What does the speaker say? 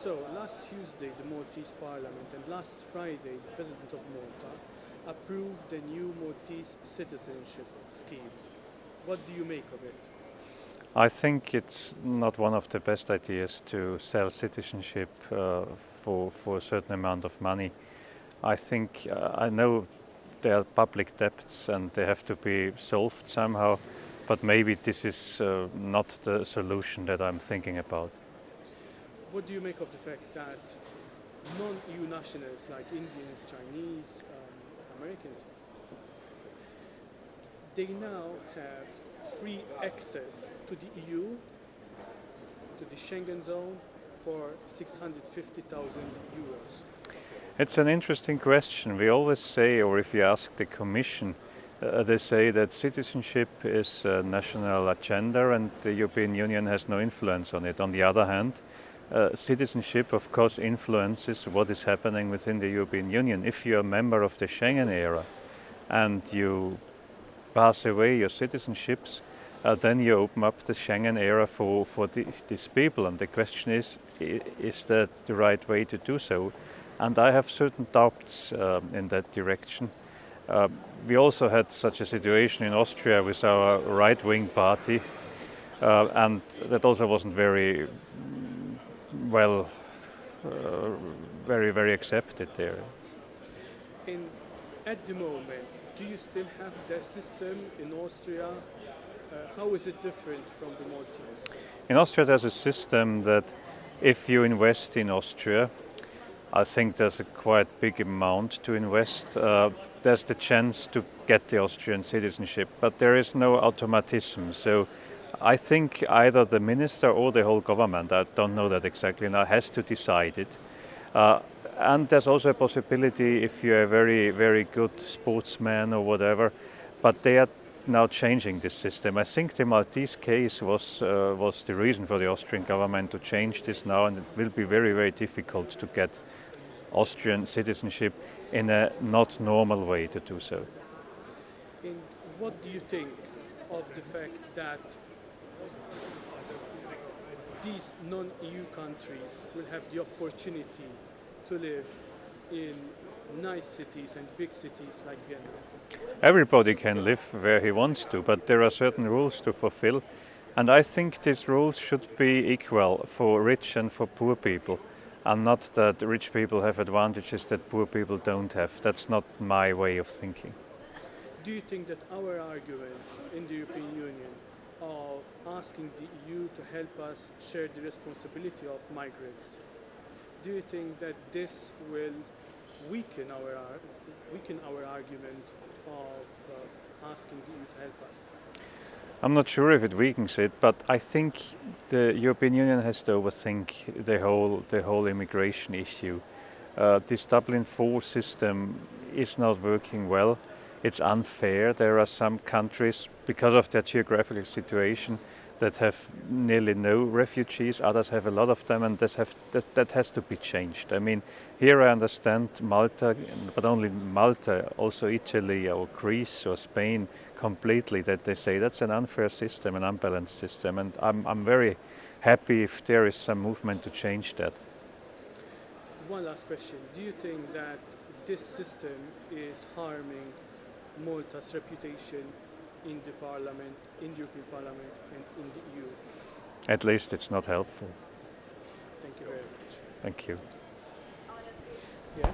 So, last Tuesday, the Maltese Parliament and last Friday, the President of Malta approved the new Maltese citizenship scheme. What do you make of it? I think it's not one of the best ideas to sell citizenship for a certain amount of money. I think, I know there are public debts and they have to be solved somehow, but maybe this is not the solution that I'm thinking about. What do you make of the fact that non-EU nationals like Indians, Chinese, Americans, they now have free access to the EU, to the Schengen zone, for 650,000 euros? It's an interesting question. We always say, or if you ask the Commission, they say that citizenship is a national agenda and the European Union has no influence on it. On the other hand, citizenship of course influences what is happening within the European Union. If you're a member of the Schengen area and you pass away your citizenships, then you open up the Schengen area for these people. And the question is that the right way to do so? And I have certain doubts in that direction. We also had such a situation in Austria with our right-wing party, and that also wasn't very well, very accepted there. At the moment, do you still have that system in Austria? How is it different from the Maltese? In Austria there's a system that if you invest in Austria, I think there's a quite big amount to invest, there's the chance to get the Austrian citizenship, but there is no automatism. So I think either the minister or the whole government, I don't know that exactly now, has to decide it. And there's also a possibility if you're a very good sportsman or whatever, but they are now changing this system. I think the Maltese case was the reason for the Austrian government to change this now, and it will be very difficult to get Austrian citizenship in a not normal way to do so. And what do you think of the fact that these non-EU countries will have the opportunity to live in nice cities and big cities like Vienna? Everybody can live where he wants to, but there are certain rules to fulfill. And I think these rules should be equal for rich and for poor people, and not that rich people have advantages that poor people don't have. That's not my way of thinking. Do you think that our argument in the European Union of asking the EU to help us share the responsibility of migrants, do you think that this will weaken our argument of asking the EU to help us? I'm not sure if it weakens it, but I think the European Union has to overthink the whole immigration issue. This Dublin IV system is not working well. It's unfair. There are some countries, because of their geographical situation, that have nearly no refugees. Others have a lot of them, and that has to be changed. I mean, here I understand Malta, but only Malta, also Italy or Greece or Spain completely, that they say that's an unfair system, an unbalanced system, and I'm very happy if there is some movement to change that. One last question. Do you think that this system is harming Malta's reputation in the Parliament, in the European Parliament and in the EU? At least it's not helpful. Thank you very much. Thank you. Yeah.